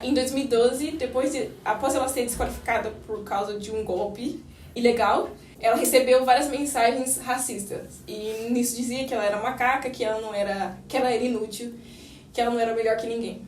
Em 2012, após ela ser desqualificada por causa de um golpe ilegal, ela recebeu várias mensagens racistas. E nisso dizia que ela era macaca, que ela era inútil, que ela não era melhor que ninguém.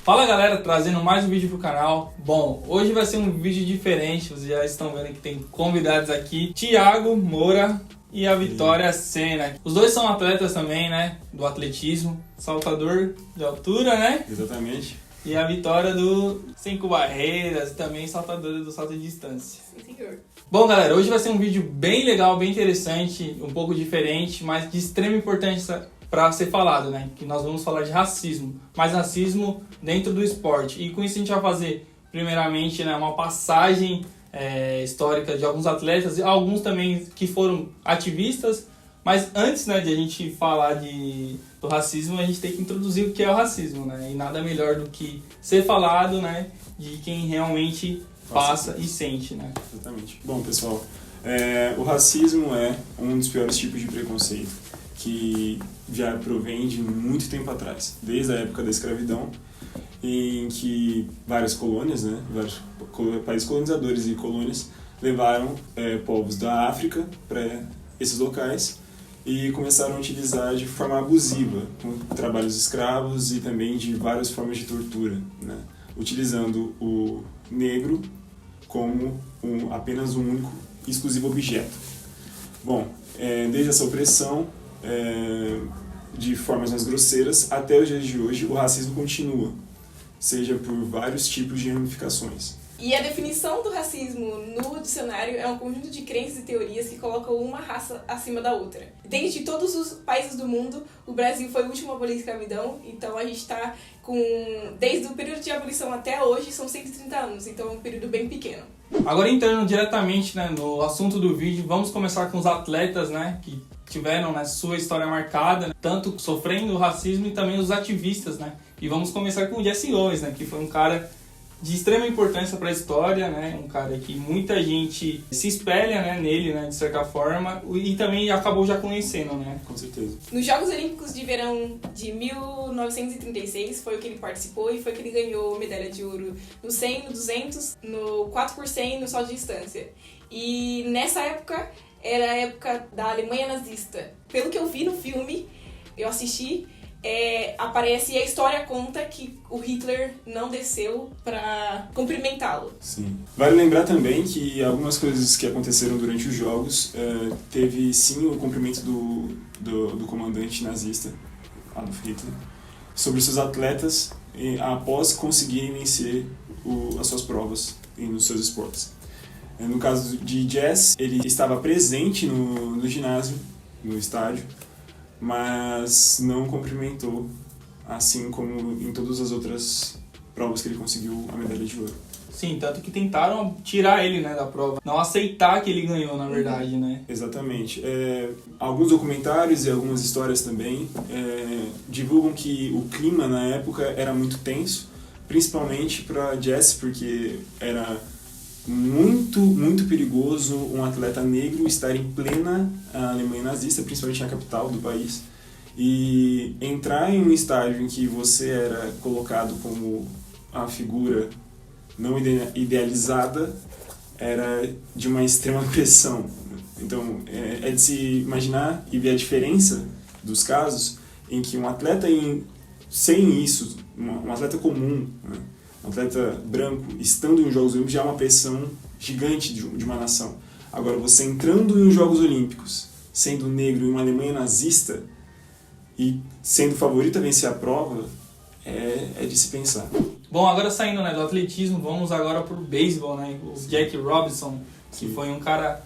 Fala galera, trazendo mais um vídeo pro canal. Bom, hoje vai ser um vídeo diferente, vocês já estão vendo que tem convidados aqui, Thiago Moura e a Vitória Sena. Os dois são atletas também, né, do atletismo, saltador de altura, né? Exatamente. E a Vitória do 5 barreiras, também saltadora do salto de distância. Sim, senhor. Bom galera, hoje vai ser um vídeo bem legal, bem interessante, um pouco diferente, mas de extrema importância para ser falado, né? Que nós vamos falar de racismo, mas racismo dentro do esporte. E com isso a gente vai fazer, primeiramente, né, uma passagem histórica de alguns atletas, e alguns também que foram ativistas. Mas antes, né, de a gente falar do racismo, a gente tem que introduzir o que é o racismo, né? E nada melhor do que ser falado, né, de quem realmente passa e sente, né? Exatamente. Bom, pessoal, o racismo é um dos piores tipos de preconceito que já provém de muito tempo atrás, desde a época da escravidão, em que várias colônias, né, vários países colonizadores e colônias levaram povos da África para esses locais e começaram a utilizar de forma abusiva, com trabalhos escravos e também de várias formas de tortura, né, utilizando o negro como apenas um único e exclusivo objeto. Bom, desde essa opressão, de formas mais grosseiras, até os dias de hoje, o racismo continua, seja por vários tipos de ramificações. E a definição do racismo no dicionário é um conjunto de crenças e teorias que colocam uma raça acima da outra. Desde todos os países do mundo, o Brasil foi o último a abolir a escravidão, então a gente está desde o período de abolição até hoje, são 130 anos, então é um período bem pequeno. Agora entrando diretamente, né, no assunto do vídeo, vamos começar com os atletas, né, que tiveram, né, sua história marcada, né, tanto sofrendo o racismo e também os ativistas, né. E vamos começar com o Jesse Owens, né, que foi um cara de extrema importância para a história, né, um cara que muita gente se espelha, né, nele, né, de certa forma, e também acabou já conhecendo, né. Com certeza. Nos Jogos Olímpicos de Verão de 1936 foi o que ele participou e foi que ele ganhou medalha de ouro no 100, no 200, no 4x100 e no salto de distância. E nessa época era a época da Alemanha nazista. Pelo que eu vi no filme, eu assisti, aparece e a história conta que o Hitler não desceu para cumprimentá-lo. Sim. Vale lembrar também que algumas coisas que aconteceram durante os Jogos teve sim o cumprimento do comandante nazista, Adolf Hitler, sobre os seus atletas após conseguirem vencer as suas provas nos seus esportes. No caso de Jess, ele estava presente no ginásio, no estádio, mas não cumprimentou, assim como em todas as outras provas que ele conseguiu a medalha de ouro. Sim, tanto que tentaram tirar ele, né, da prova, não aceitar que ele ganhou, na verdade, né. Exatamente. Alguns documentários e algumas histórias também divulgam que o clima na época era muito tenso, principalmente para Jess, porque era muito, muito perigoso um atleta negro estar em plena Alemanha nazista, principalmente na capital do país, e entrar em um estádio em que você era colocado como a figura não idealizada era de uma extrema pressão. Então, é de se imaginar e ver a diferença dos casos em que um atleta sem isso, um atleta comum, né, um atleta branco, estando em Jogos Olímpicos, já é uma pressão gigante de uma nação. Agora, você entrando em Jogos Olímpicos, sendo negro em uma Alemanha nazista e sendo favorito a vencer a prova, é de se pensar. Bom, agora saindo, né, do atletismo, vamos agora pro beisebol, né, o Jackie Robinson, que foi um cara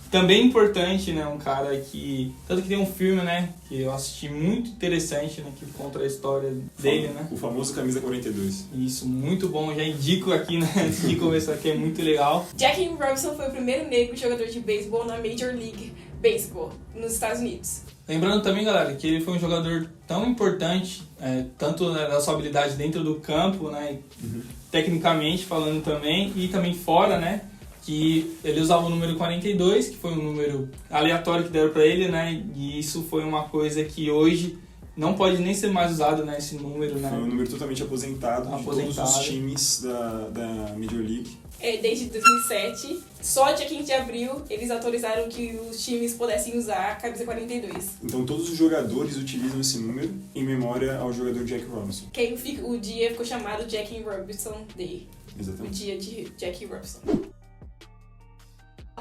também importante, né, um cara que, tanto que tem um filme, né, que eu assisti muito interessante, né, que conta a história dele, né. O famoso Camisa 42. Isso, muito bom, já indico aqui, né, antes de começar, que é muito legal. Jackie Robinson foi o primeiro negro jogador de beisebol na Major League Baseball, nos Estados Unidos. Lembrando também, galera, que ele foi um jogador tão importante, tanto na sua habilidade dentro do campo, né, tecnicamente falando também, e também fora, né, que ele usava o número 42, que foi um número aleatório que deram para ele, né, e isso foi uma coisa que hoje não pode nem ser mais usado, né, esse número, né? Foi um número totalmente aposentado de todos os times da Major League. Desde 2007, só dia 15 de abril, eles autorizaram que os times pudessem usar a camisa 42. Então todos os jogadores utilizam esse número em memória ao jogador Jack Robinson. O dia ficou chamado Jackie Robinson Day. Exatamente. O dia de Jackie Robinson.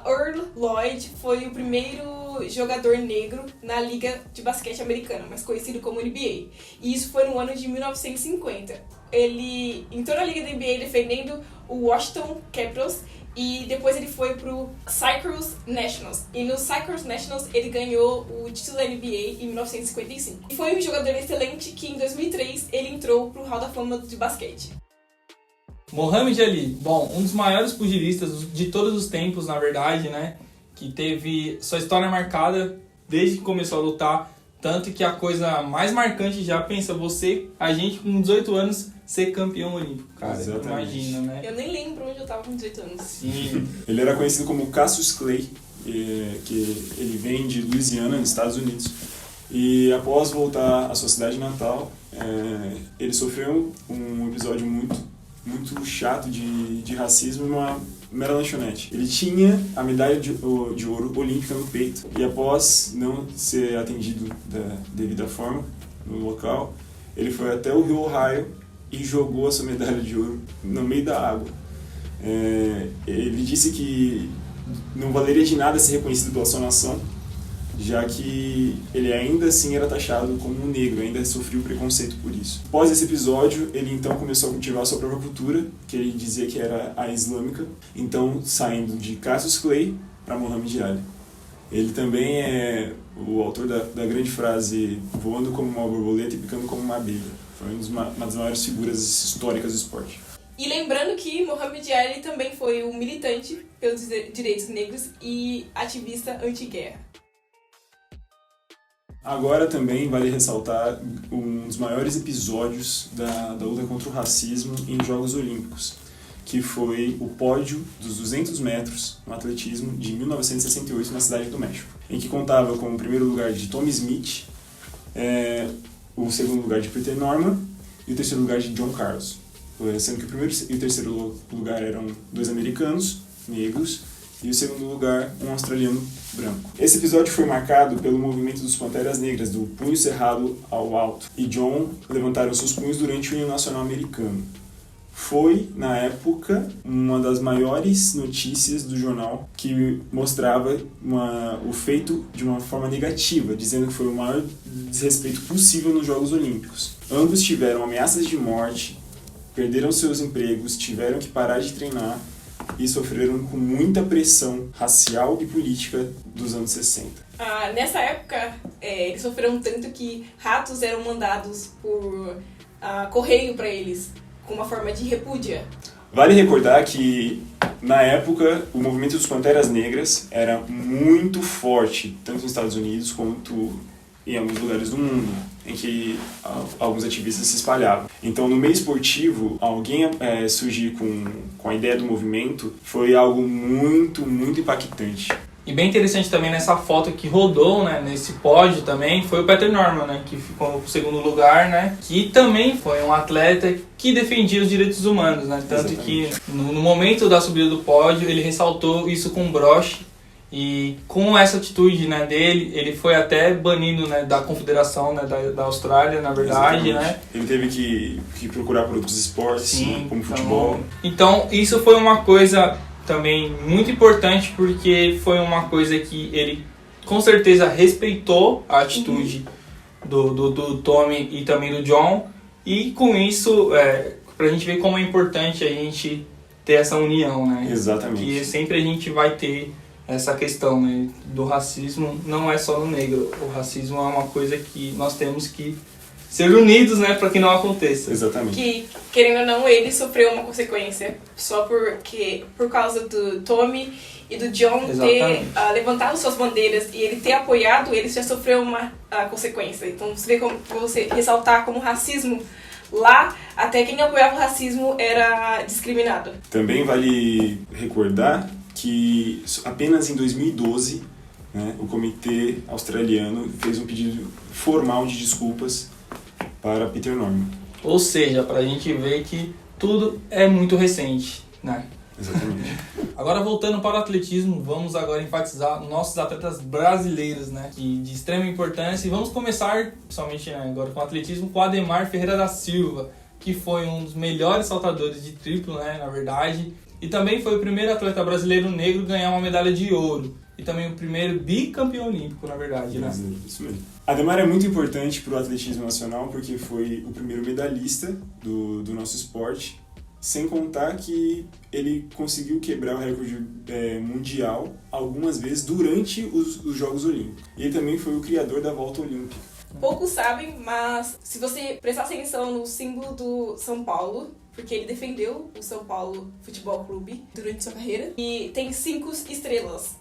Earl Lloyd foi o primeiro jogador negro na Liga de Basquete Americana, mais conhecido como NBA. E isso foi no ano de 1950. Ele entrou na Liga da NBA defendendo o Washington Capitals e depois ele foi pro Syracuse Nationals. E no Syracuse Nationals ele ganhou o título da NBA em 1955. E foi um jogador excelente que em 2003 ele entrou pro Hall da Fama de basquete. Muhammad Ali, bom, um dos maiores pugilistas de todos os tempos, na verdade, né? Que teve sua história marcada desde que começou a lutar. Tanto que a coisa mais marcante, já pensa, a gente com 18 anos, ser campeão olímpico, cara. Exatamente. Imagina, né? Eu nem lembro onde eu tava com 18 anos. Sim. Ele era conhecido como Cassius Clay, que ele vem de Louisiana, nos Estados Unidos. E após voltar à sua cidade natal, ele sofreu um episódio muito chato de racismo numa mera lanchonete. Ele tinha a medalha de ouro olímpica no peito e após não ser atendido da devida forma no local, ele foi até o rio Ohio e jogou a sua medalha de ouro no meio da água. Ele disse que não valeria de nada ser reconhecido pela sua nação, já que ele ainda assim era taxado como um negro, ainda sofreu preconceito por isso. Após esse episódio, ele então começou a cultivar a sua própria cultura, que ele dizia que era a islâmica, então saindo de Cassius Clay para Muhammad Ali. Ele também é o autor da grande frase voando como uma borboleta e picando como uma abelha. Foi uma das maiores figuras históricas do esporte. E lembrando que Muhammad Ali também foi um militante pelos direitos negros e ativista anti-guerra. Agora também vale ressaltar um dos maiores episódios da luta contra o racismo em Jogos Olímpicos, que foi o pódio dos 200 metros no atletismo de 1968 na Cidade do México, em que contava com o primeiro lugar de Tommie Smith, o segundo lugar de Peter Norman e o terceiro lugar de John Carlos, sendo que o primeiro e o terceiro lugar eram dois americanos, negros, e o segundo lugar, um australiano branco. Esse episódio foi marcado pelo movimento dos Panteras Negras, do punho cerrado ao alto, e John levantaram seus punhos durante o hino nacional americano. Foi, na época, uma das maiores notícias do jornal que mostrava o feito de uma forma negativa, dizendo que foi o maior desrespeito possível nos Jogos Olímpicos. Ambos tiveram ameaças de morte, perderam seus empregos, tiveram que parar de treinar e sofreram com muita pressão racial e política dos anos 60. Nessa época, eles sofreram tanto que ratos eram mandados por correio para eles, como uma forma de repúdia. Vale recordar que, na época, o movimento dos Panteras Negras era muito forte, tanto nos Estados Unidos quanto em alguns lugares do mundo, em que alguns ativistas se espalhavam. Então, no meio esportivo, alguém surgir com a ideia do movimento foi algo muito, muito impactante. E bem interessante também nessa foto que rodou, né, nesse pódio também, foi o Peter Norman, né, que ficou no segundo lugar, né, que também foi um atleta que defendia os direitos humanos, né, tanto Exatamente. Que no momento da subida do pódio ele ressaltou isso com um broche. E com essa atitude, né, dele, ele foi até banido, né, da confederação, né, da Austrália, na verdade. Né? Ele teve que procurar por outros esportes, Sim, né, como futebol. Então, isso foi uma coisa também muito importante, porque foi uma coisa que ele, com certeza, respeitou a atitude do Tommy e também do John. E com isso, pra gente ver como é importante a gente ter essa união, né? Exatamente. Que sempre a gente vai ter essa questão, né, do racismo, não é só no negro. O racismo é uma coisa que nós temos que ser unidos, né, para que não aconteça. Exatamente. Que, querendo ou não, ele sofreu uma consequência só por causa do Tommy e do John ter levantado suas bandeiras e ele ter apoiado, ele já sofreu uma consequência. Então você vê como você ressaltar como racismo lá, até quem apoiava o racismo era discriminado. Também vale recordar que apenas em 2012 né, o comitê australiano fez um pedido formal de desculpas para Peter Norman. Ou seja, pra gente ver que tudo é muito recente, né? Exatamente. Agora voltando para o atletismo, vamos agora enfatizar nossos atletas brasileiros, né? Que de extrema importância. E vamos começar, principalmente agora com o atletismo, com o Ademar Ferreira da Silva, que foi um dos melhores saltadores de triplo, né? Na verdade. E também foi o primeiro atleta brasileiro negro a ganhar uma medalha de ouro. E também o primeiro bicampeão olímpico, na verdade, né? Isso mesmo. Ademar é muito importante para o atletismo nacional porque foi o primeiro medalhista do nosso esporte. Sem contar que ele conseguiu quebrar o recorde mundial algumas vezes durante os Jogos Olímpicos. E ele também foi o criador da volta olímpica. Poucos sabem, mas se você prestar atenção no símbolo do São Paulo, porque ele defendeu o São Paulo Futebol Clube durante sua carreira, e tem 5 estrelas.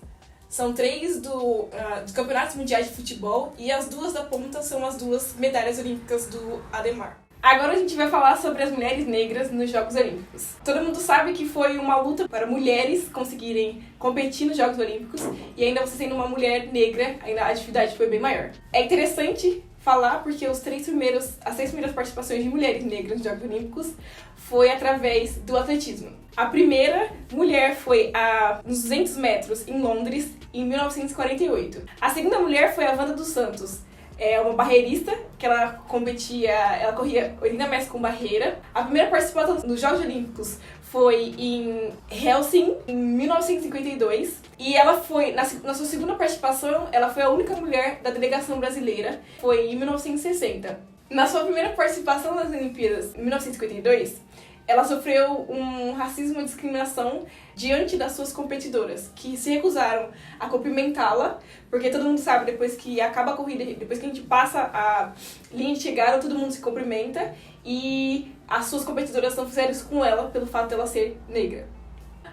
São 3 dos campeonatos mundiais de futebol e as 2 da ponta são as 2 medalhas olímpicas do Ademar. Agora a gente vai falar sobre as mulheres negras nos Jogos Olímpicos. Todo mundo sabe que foi uma luta para mulheres conseguirem competir nos Jogos Olímpicos e ainda você sendo uma mulher negra, ainda a dificuldade foi bem maior. É interessante falar porque as 3 primeiras participações de mulheres negras nos Jogos Olímpicos foi através do atletismo. A primeira mulher foi nos 200 metros em Londres, em 1948. A segunda mulher foi a Wanda dos Santos. É uma barreirista, que ela corria 80 metros com barreira. A primeira participação nos Jogos Olímpicos foi em Helsinki, em 1952. E ela foi, na sua segunda participação, ela foi a única mulher da delegação brasileira. Foi em 1960. Na sua primeira participação nas Olimpíadas, em 1952, ela sofreu um racismo e discriminação diante das suas competidoras, que se recusaram a cumprimentá-la, porque todo mundo sabe, depois que acaba a corrida, depois que a gente passa a linha de chegada, todo mundo se cumprimenta, e as suas competidoras não fizeram isso com ela, pelo fato dela ser negra.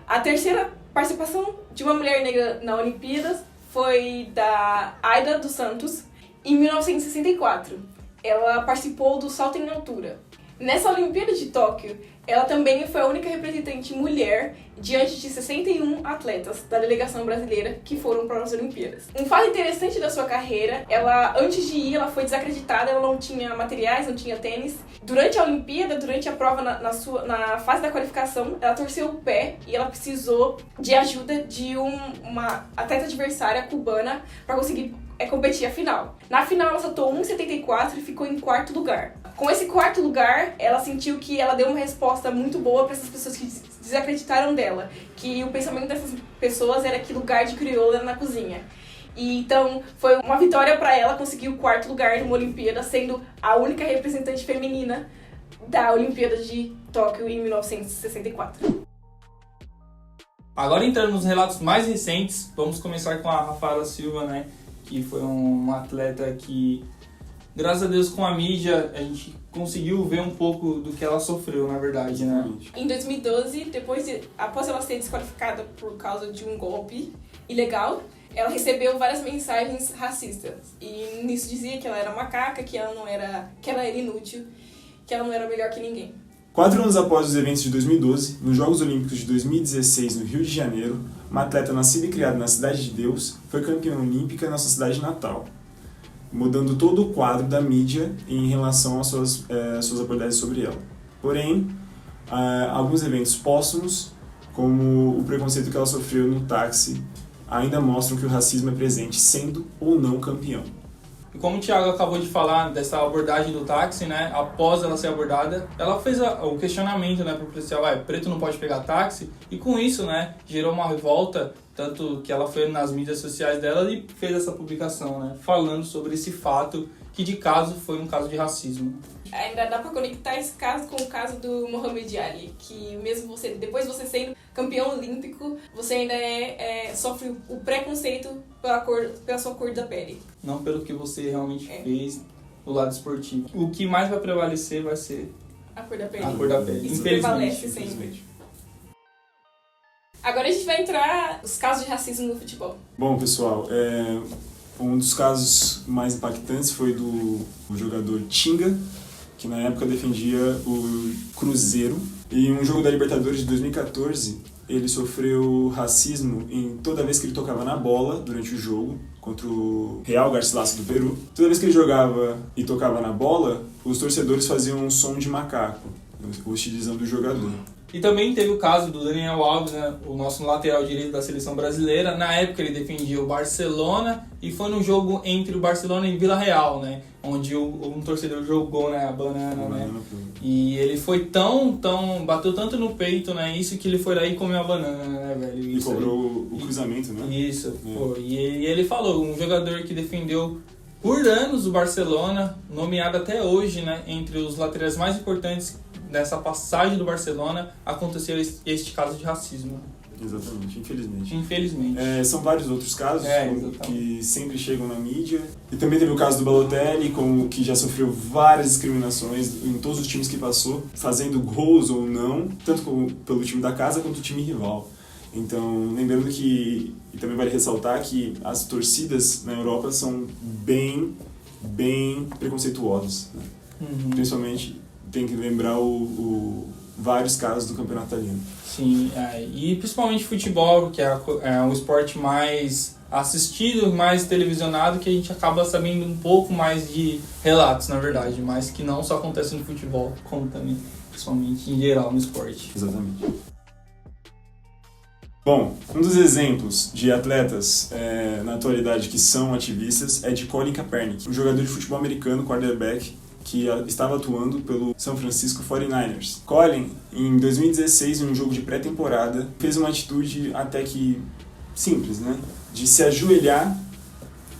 A terceira participação de uma mulher negra na Olimpíadas foi da Aida dos Santos, em 1964. Ela participou do salto em altura. Nessa Olimpíada de Tóquio, ela também foi a única representante mulher diante de 61 atletas da delegação brasileira que foram para as Olimpíadas. Um fato interessante da sua carreira, antes de ir, ela foi desacreditada, ela não tinha materiais, não tinha tênis. Durante a Olimpíada, durante a prova, na fase da qualificação, ela torceu o pé e ela precisou de ajuda de uma atleta adversária cubana para conseguir competir a final. Na final, ela saltou 1,74 e ficou em 4º lugar. Com esse 4º lugar, ela sentiu que ela deu uma resposta muito boa para essas pessoas que desacreditaram dela, que o pensamento dessas pessoas era que lugar de crioula era na cozinha. E então foi uma vitória para ela conseguir o 4º lugar numa Olimpíada, sendo a única representante feminina da Olimpíada de Tóquio em 1964. Agora entrando nos relatos mais recentes, vamos começar com a Rafaela Silva, né? Que foi uma atleta que, graças a Deus, com a mídia, a gente conseguiu ver um pouco do que ela sofreu, na verdade, né? Em 2012, após ela ser desqualificada por causa de um golpe ilegal, ela recebeu várias mensagens racistas. E nisso dizia que ela era macaca, que ela era inútil, que ela não era melhor que ninguém. 4 anos após os eventos de 2012, nos Jogos Olímpicos de 2016 no Rio de Janeiro, uma atleta nascida e criada na Cidade de Deus foi campeã olímpica na sua cidade natal, mudando todo o quadro da mídia em relação às suas abordagens sobre ela. Porém, alguns eventos póstumos, como o preconceito que ela sofreu no táxi, ainda mostram que o racismo é presente, sendo ou não campeão. E como o Thiago acabou de falar dessa abordagem do táxi, né? Após ela ser abordada, ela fez o questionamento, né, pro policial, preto não pode pegar táxi, e com isso, né, gerou uma revolta, tanto que ela foi nas mídias sociais dela e fez essa publicação, né, falando sobre esse fato que de caso foi um caso de racismo. Ainda dá pra conectar esse caso com o caso do Muhammad Ali, que mesmo depois você sendo campeão olímpico, você ainda sofre o preconceito pela sua cor da pele. Não pelo que você realmente fez do lado esportivo. O que mais vai prevalecer vai ser a cor da pele. A cor da pele, isso prevalece sempre. Agora a gente vai entrar nos casos de racismo no futebol. Bom, pessoal, um dos casos mais impactantes foi do jogador Tinga, que na época defendia o Cruzeiro. E em um jogo da Libertadores de 2014, ele sofreu racismo em toda vez que ele tocava na bola durante o jogo contra o Real Garcilaso do Peru. Toda vez que ele jogava e tocava na bola, os torcedores faziam um som de macaco, hostilizando o jogador. E também teve o caso do Daniel Alves, né, o nosso lateral direito da seleção brasileira. Na época ele defendia o Barcelona e foi no jogo entre o Barcelona e Vila Real, né, onde um torcedor jogou, né, a banana, né, e ele foi bateu tanto no peito, né, isso que ele foi lá e comeu a banana, né, velho. E cobrou o cruzamento, né? Isso, pô. E ele falou, um jogador que defendeu por anos o Barcelona, nomeado até hoje, né, entre os laterais mais importantes nessa passagem do Barcelona, aconteceu este caso de racismo. Exatamente, infelizmente. Infelizmente. São vários outros casos que sempre chegam na mídia. E também teve o caso do Balotelli, que já sofreu várias discriminações em todos os times que passou, fazendo gols ou não, tanto pelo time da casa quanto o time rival. Então, lembrando que, e também vale ressaltar que as torcidas na Europa são bem preconceituosas, né? Principalmente, tem que lembrar vários casos do campeonato italiano. Sim, e principalmente futebol, que é o esporte mais assistido, mais televisionado, que a gente acaba sabendo um pouco mais de relatos, na verdade, mas que não só acontece no futebol, como também, principalmente em geral, no esporte. Exatamente. Bom, um dos exemplos de atletas na atualidade que são ativistas é de Colin Kaepernick, um jogador de futebol americano, quarterback, que estava atuando pelo San Francisco 49ers. Colin, em 2016, em um jogo de pré-temporada, fez uma atitude até que simples, né? De se ajoelhar,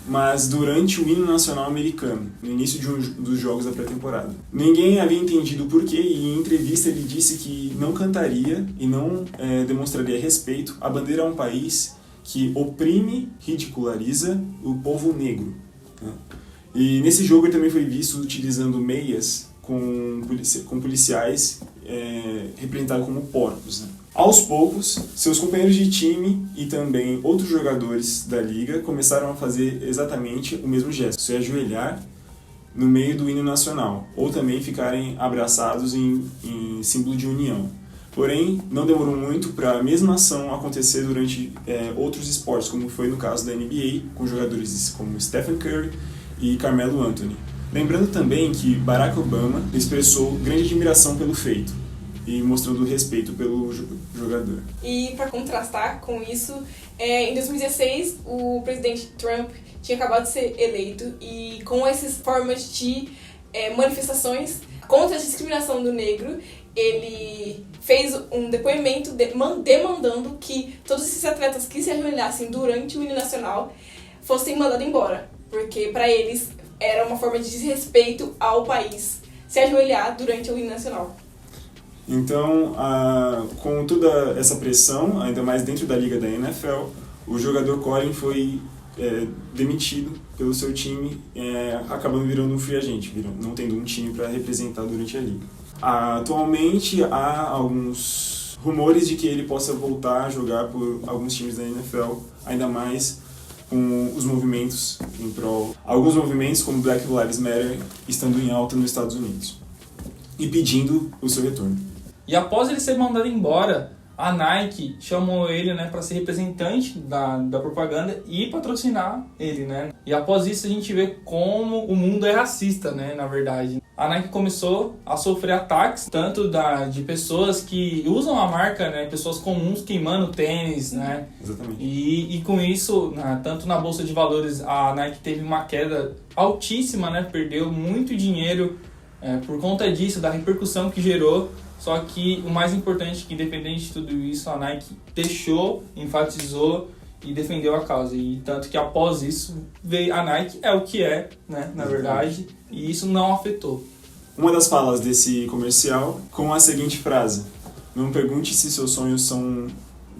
mas durante o hino nacional americano, no início dos jogos da pré-temporada. Ninguém havia entendido o porquê e em entrevista ele disse que não cantaria e não demonstraria respeito à bandeira a um país que oprime, ridiculariza o povo negro, né? E nesse jogo ele também foi visto utilizando meias com policiais representados como porcos, né? Aos poucos, seus companheiros de time e também outros jogadores da liga começaram a fazer exatamente o mesmo gesto, se ajoelhar no meio do hino nacional, ou também ficarem abraçados em símbolo de união. Porém, não demorou muito para a mesma ação acontecer durante outros esportes, como foi no caso da NBA, com jogadores como Stephen Curry e Carmelo Anthony. Lembrando também que Barack Obama expressou grande admiração pelo feito e mostrando respeito pelo jogador. E para contrastar com isso, em 2016 o presidente Trump tinha acabado de ser eleito e com essas formas de manifestações contra a discriminação do negro, ele fez um depoimento demandando que todos esses atletas que se ajoelhassem durante o hino nacional fossem mandados embora, porque para eles era uma forma de desrespeito ao país se ajoelhar durante o hino nacional. Então, com toda essa pressão, ainda mais dentro da liga da NFL, o jogador Colin foi demitido pelo seu time, acabando virando um free agent, não tendo um time para representar durante a liga. Atualmente, há alguns rumores de que ele possa voltar a jogar por alguns times da NFL, ainda mais com os movimentos em prol. Alguns movimentos, como Black Lives Matter, estando em alta nos Estados Unidos e pedindo o seu retorno. E após ele ser mandado embora, a Nike chamou ele, né, para ser representante da propaganda e patrocinar ele, né? E após isso a gente vê como o mundo é racista, né, na verdade. A Nike começou a sofrer ataques, tanto de pessoas que usam a marca, né, pessoas comuns queimando tênis, né? Exatamente. E com isso, tanto na Bolsa de Valores, a Nike teve uma queda altíssima, né? Perdeu muito dinheiro por conta disso, da repercussão que gerou. Só que o mais importante é que, independente de tudo isso, a Nike deixou, enfatizou e defendeu a causa. E tanto que após isso, a Nike é o que é, né, na verdade, e isso não afetou. Uma das falas desse comercial com a seguinte frase: não pergunte se seus sonhos são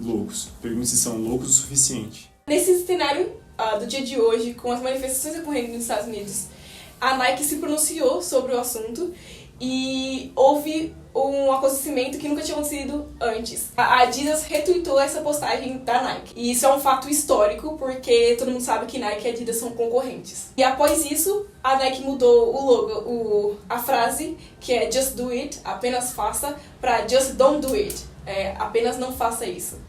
loucos, pergunte se são loucos o suficiente. Nesse cenário do dia de hoje, com as manifestações ocorrendo nos Estados Unidos, a Nike se pronunciou sobre o assunto e houve um acontecimento que nunca tinha acontecido antes. A Adidas retweetou essa postagem da Nike. E isso é um fato histórico, porque todo mundo sabe que Nike e Adidas são concorrentes. E após isso, a Nike mudou o logo, a frase, que é Just Do It, apenas faça, para Just Don't Do It, apenas não faça isso.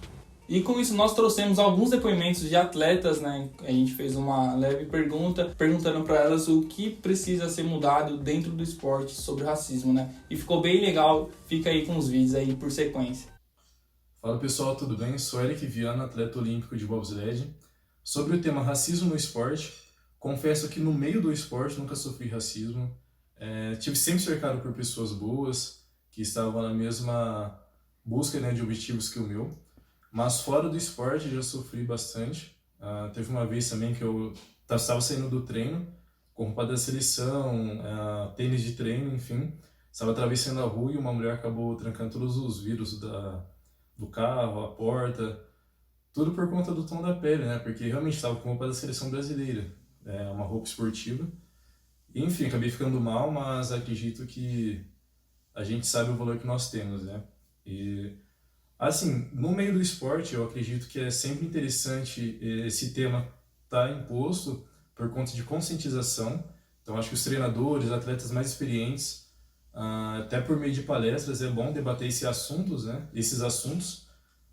E com isso nós trouxemos alguns depoimentos de atletas, né? A gente fez uma leve pergunta, perguntando para elas o que precisa ser mudado dentro do esporte sobre racismo, né? E ficou bem legal, fica aí com os vídeos aí por sequência. Fala pessoal, tudo bem? Sou Eric Viana, atleta olímpico de bobsled. Sobre o tema racismo no esporte, confesso que no meio do esporte nunca sofri racismo. Tive sempre cercado por pessoas boas, que estavam na mesma busca, né, de objetivos que o meu. Mas fora do esporte já sofri bastante. Teve uma vez também que eu estava saindo do treino, com roupa da seleção, tênis de treino, enfim. Estava atravessando a rua e uma mulher acabou trancando todos os vidros do carro, a porta. Tudo por conta do tom da pele, né? Porque realmente estava com roupa da seleção brasileira, uma roupa esportiva. Enfim, acabei ficando mal, mas acredito que a gente sabe o valor que nós temos, né? E assim, no meio do esporte, eu acredito que é sempre interessante esse tema estar imposto por conta de conscientização. Então, acho que os treinadores, atletas mais experientes, até por meio de palestras, é bom debater esses assuntos, né?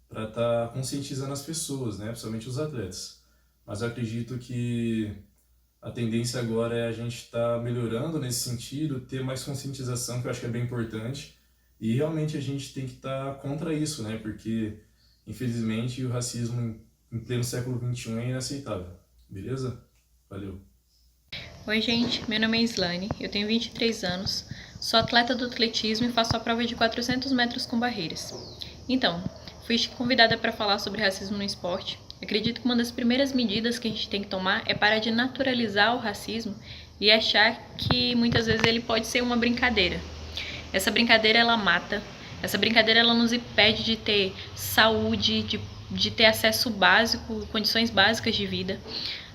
Para estar conscientizando as pessoas, né? Principalmente os atletas. Mas eu acredito que a tendência agora é a gente estar melhorando nesse sentido, ter mais conscientização, que eu acho que é bem importante. E realmente a gente tem que estar contra isso, né? Porque, infelizmente, o racismo em pleno século XXI é inaceitável. Beleza? Valeu. Oi, gente. Meu nome é Islane, eu tenho 23 anos, sou atleta do atletismo e faço a prova de 400 metros com barreiras. Então, fui convidada para falar sobre racismo no esporte. Acredito que uma das primeiras medidas que a gente tem que tomar é parar de naturalizar o racismo e achar que muitas vezes ele pode ser uma brincadeira. Essa brincadeira, ela mata. Essa brincadeira, ela nos impede de ter saúde, de ter acesso básico, condições básicas de vida.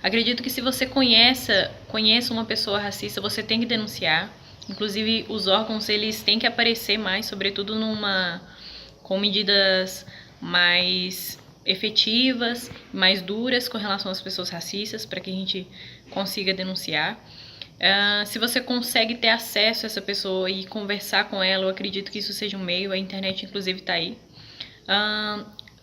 Acredito que se você conheça uma pessoa racista, você tem que denunciar. Inclusive, os órgãos, eles têm que aparecer mais, sobretudo com medidas mais efetivas, mais duras com relação às pessoas racistas, para que a gente consiga denunciar. Se você consegue ter acesso a essa pessoa e conversar com ela, eu acredito que isso seja um meio, a internet inclusive está aí.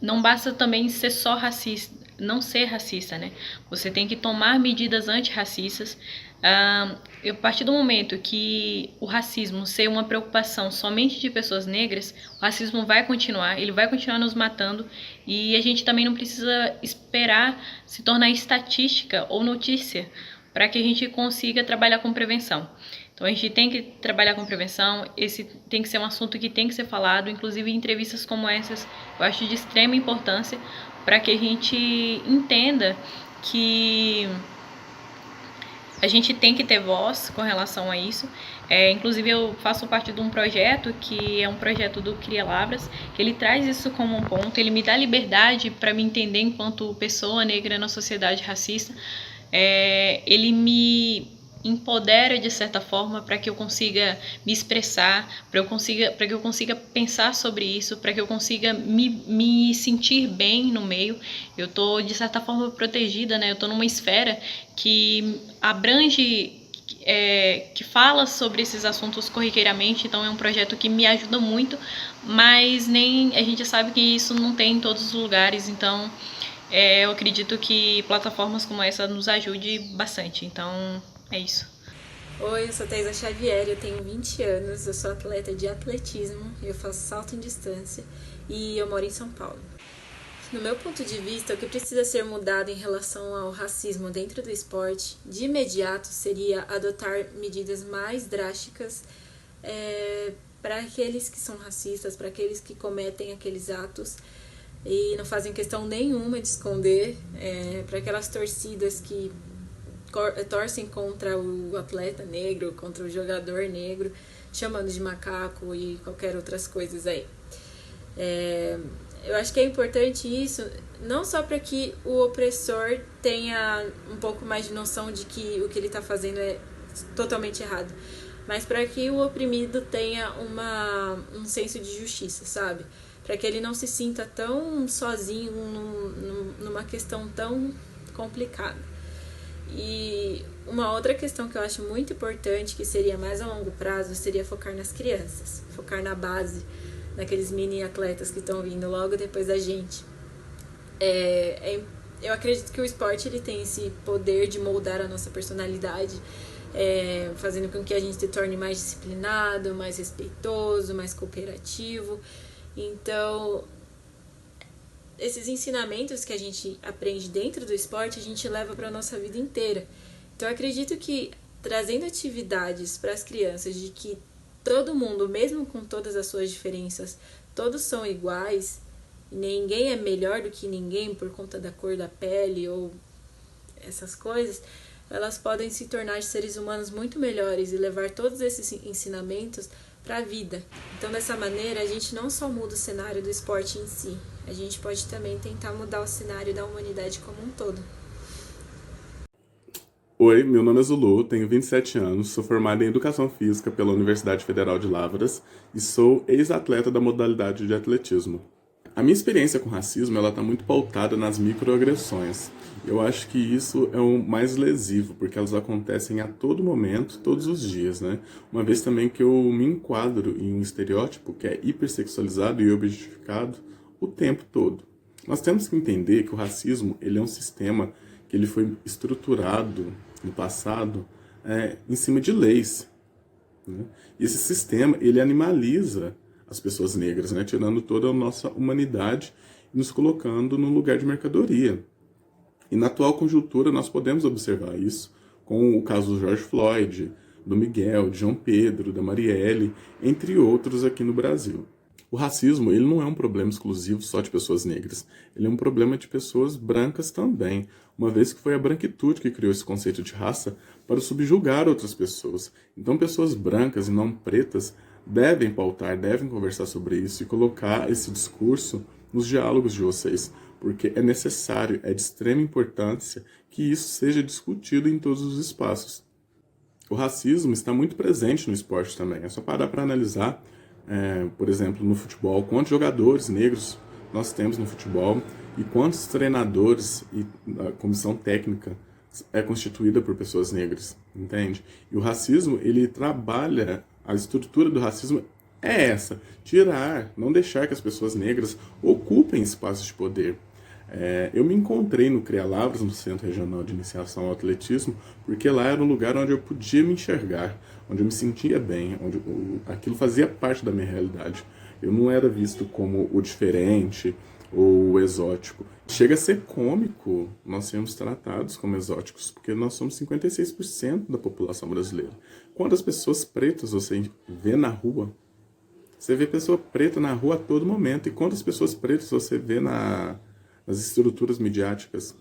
Não basta também ser só racista, não ser racista, né? Você tem que tomar medidas antirracistas. A partir do momento que o racismo ser uma preocupação somente de pessoas negras, o racismo vai continuar, ele vai continuar nos matando, e a gente também não precisa esperar se tornar estatística ou notícia para que a gente consiga trabalhar com prevenção. Então a gente tem que trabalhar com prevenção, esse tem que ser um assunto que tem que ser falado, inclusive em entrevistas como essas, eu acho de extrema importância para que a gente entenda que a gente tem que ter voz com relação a isso. Inclusive eu faço parte de um projeto que é um projeto do Cria Lavras, que ele traz isso como um ponto, ele me dá liberdade para me entender enquanto pessoa negra na sociedade racista. Ele me empodera de certa forma para que eu consiga me expressar, para que eu consiga pensar sobre isso, para que eu consiga me sentir bem no meio. Eu estou de certa forma protegida, né? Eu estou numa esfera que abrange, que fala sobre esses assuntos corriqueiramente, então é um projeto que me ajuda muito, mas nem a gente sabe que isso não tem em todos os lugares, então eu acredito que plataformas como essa nos ajude bastante, então é isso. Oi, eu sou Thaisa Xavier, eu tenho 20 anos, eu sou atleta de atletismo, eu faço salto em distância e eu moro em São Paulo. No meu ponto de vista, o que precisa ser mudado em relação ao racismo dentro do esporte, de imediato, seria adotar medidas mais drásticas para aqueles que são racistas, para aqueles que cometem aqueles atos e não fazem questão nenhuma de esconder, para aquelas torcidas que torcem contra o atleta negro, contra o jogador negro, chamando de macaco e qualquer outras coisas aí. Eu acho que é importante isso, não só para que o opressor tenha um pouco mais de noção de que o que ele está fazendo é totalmente errado, mas para que o oprimido tenha um senso de justiça, sabe? Para que ele não se sinta tão sozinho numa questão tão complicada. E uma outra questão que eu acho muito importante, que seria mais a longo prazo, seria focar nas crianças, focar na base, naqueles mini atletas que estão vindo logo depois da gente. Eu acredito que o esporte ele tem esse poder de moldar a nossa personalidade, fazendo com que a gente se torne mais disciplinado, mais respeitoso, mais cooperativo. Então, esses ensinamentos que a gente aprende dentro do esporte, a gente leva para a nossa vida inteira. Então, eu acredito que trazendo atividades para as crianças de que todo mundo, mesmo com todas as suas diferenças, todos são iguais, ninguém é melhor do que ninguém por conta da cor da pele ou essas coisas, elas podem se tornar seres humanos muito melhores e levar todos esses ensinamentos para a vida. Então, dessa maneira, a gente não só muda o cenário do esporte em si, a gente pode também tentar mudar o cenário da humanidade como um todo. Oi, meu nome é Zulu, tenho 27 anos, sou formado em Educação Física pela Universidade Federal de Lavras e sou ex-atleta da modalidade de atletismo. A minha experiência com racismo está muito pautada nas microagressões. Eu acho que isso é o mais lesivo, porque elas acontecem a todo momento, todos os dias, né? Uma vez também que eu me enquadro em um estereótipo que é hipersexualizado e objetificado o tempo todo. Nós temos que entender que o racismo ele é um sistema que ele foi estruturado no passado em cima de leis, né? E esse sistema ele animaliza as pessoas negras, né? Tirando toda a nossa humanidade e nos colocando no lugar de mercadoria. E na atual conjuntura nós podemos observar isso com o caso do George Floyd, do Miguel, de João Pedro, da Marielle, entre outros aqui no Brasil. O racismo ele não é um problema exclusivo só de pessoas negras, ele é um problema de pessoas brancas também, uma vez que foi a branquitude que criou esse conceito de raça para subjugar outras pessoas. Então pessoas brancas e não pretas devem pautar, devem conversar sobre isso e colocar esse discurso nos diálogos de vocês, porque é necessário, é de extrema importância que isso seja discutido em todos os espaços. O racismo está muito presente no esporte também, é só parar para analisar, por exemplo, no futebol, quantos jogadores negros nós temos no futebol e quantos treinadores e a comissão técnica é constituída por pessoas negras, entende? E o racismo, ele trabalha, a estrutura do racismo é essa, tirar, não deixar que as pessoas negras ocupem espaços de poder. Eu me encontrei no CREA Lavras, no Centro Regional de Iniciação ao Atletismo, porque lá era um lugar onde eu podia me enxergar, onde eu me sentia bem, onde aquilo fazia parte da minha realidade. Eu não era visto como o diferente ou o exótico. Chega a ser cômico nós sermos tratados como exóticos, porque nós somos 56% da população brasileira. Quantas pessoas pretas você vê na rua? Você vê pessoa preta na rua a todo momento. E quantas pessoas pretas você vê nas estruturas midiáticas?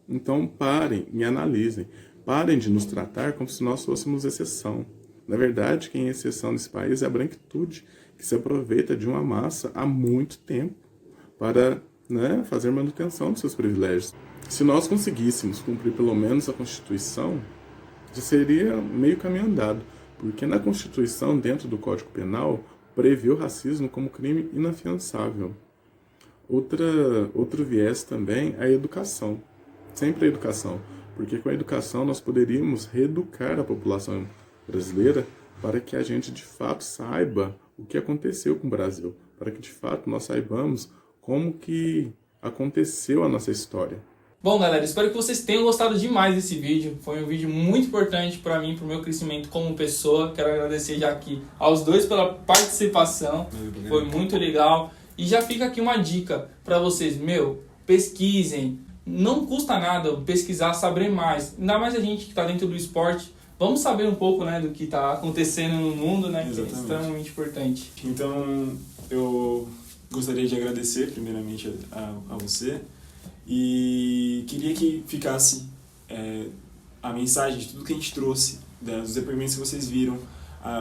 Então parem e analisem. Parem de nos tratar como se nós fôssemos exceção. Na verdade, quem é exceção nesse país é a branquitude, que se aproveita de uma massa há muito tempo para fazer manutenção dos seus privilégios. Se nós conseguíssemos cumprir pelo menos a Constituição, já seria meio caminho andado, porque na Constituição, dentro do Código Penal, prevê o racismo como crime inafiançável. Outro viés também é a educação. Sempre a educação, porque com a educação nós poderíamos reeducar a população brasileira para que a gente de fato saiba o que aconteceu com o Brasil, para que de fato nós saibamos como que aconteceu a nossa história. Bom, galera, espero que vocês tenham gostado demais desse vídeo. Foi um vídeo muito importante para mim, para o meu crescimento como pessoa. Quero agradecer já aqui aos dois pela participação. Foi muito legal. E já fica aqui uma dica para vocês. Pesquisem. Não custa nada pesquisar, saber mais. Ainda mais a gente que está dentro do esporte. Vamos saber um pouco, do que está acontecendo no mundo, que é extremamente importante. Então, eu gostaria de agradecer primeiramente a você. E queria que ficasse a mensagem de tudo que a gente trouxe, dos depoimentos que vocês viram,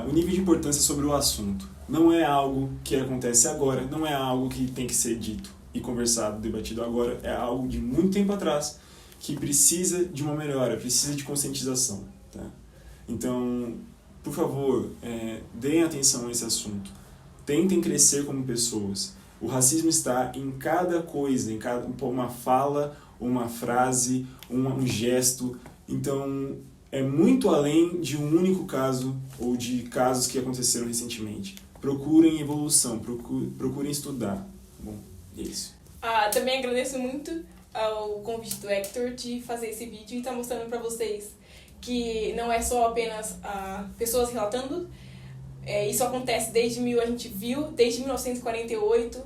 o nível de importância sobre o assunto. Não é algo que acontece agora, não é algo que tem que ser dito e conversado, debatido agora, é algo de muito tempo atrás que precisa de uma melhora, precisa de conscientização. Tá? Então, por favor, deem atenção a esse assunto. Tentem crescer como pessoas. O racismo está em cada coisa, em cada uma fala, uma frase, um gesto. Então, é muito além de um único caso ou de casos que aconteceram recentemente. procurem evolução, procurem estudar. Bom, é isso. Também agradeço muito ao convite do Hector de fazer esse vídeo e estar mostrando para vocês que não é só apenas pessoas relatando. Isso acontece desde 1948,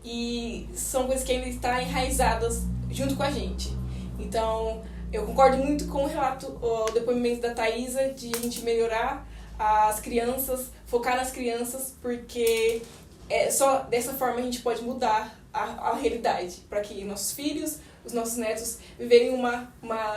e são coisas que ainda estão enraizadas junto com a gente. Então, eu concordo muito com o depoimento da Thaisa de a gente melhorar as crianças, focar nas crianças, porque só dessa forma a gente pode mudar a realidade, para que nossos filhos, os nossos netos, viverem uma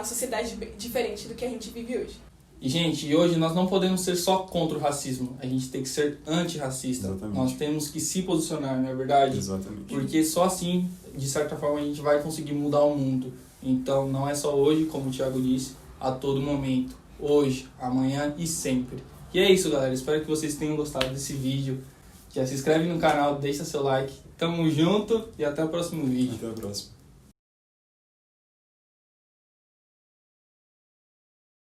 sociedade diferente do que a gente vive hoje. E, gente, hoje nós não podemos ser só contra o racismo, a gente tem que ser antirracista. Exatamente. Nós temos que se posicionar, não é verdade? Exatamente. Porque só assim, de certa forma, a gente vai conseguir mudar o mundo. Então, não é só hoje, como o Thiago disse, a todo momento. Hoje, amanhã e sempre. E é isso, galera. Espero que vocês tenham gostado desse vídeo. Já se inscreve no canal, deixa seu like. Tamo junto e até o próximo vídeo. Até a próxima.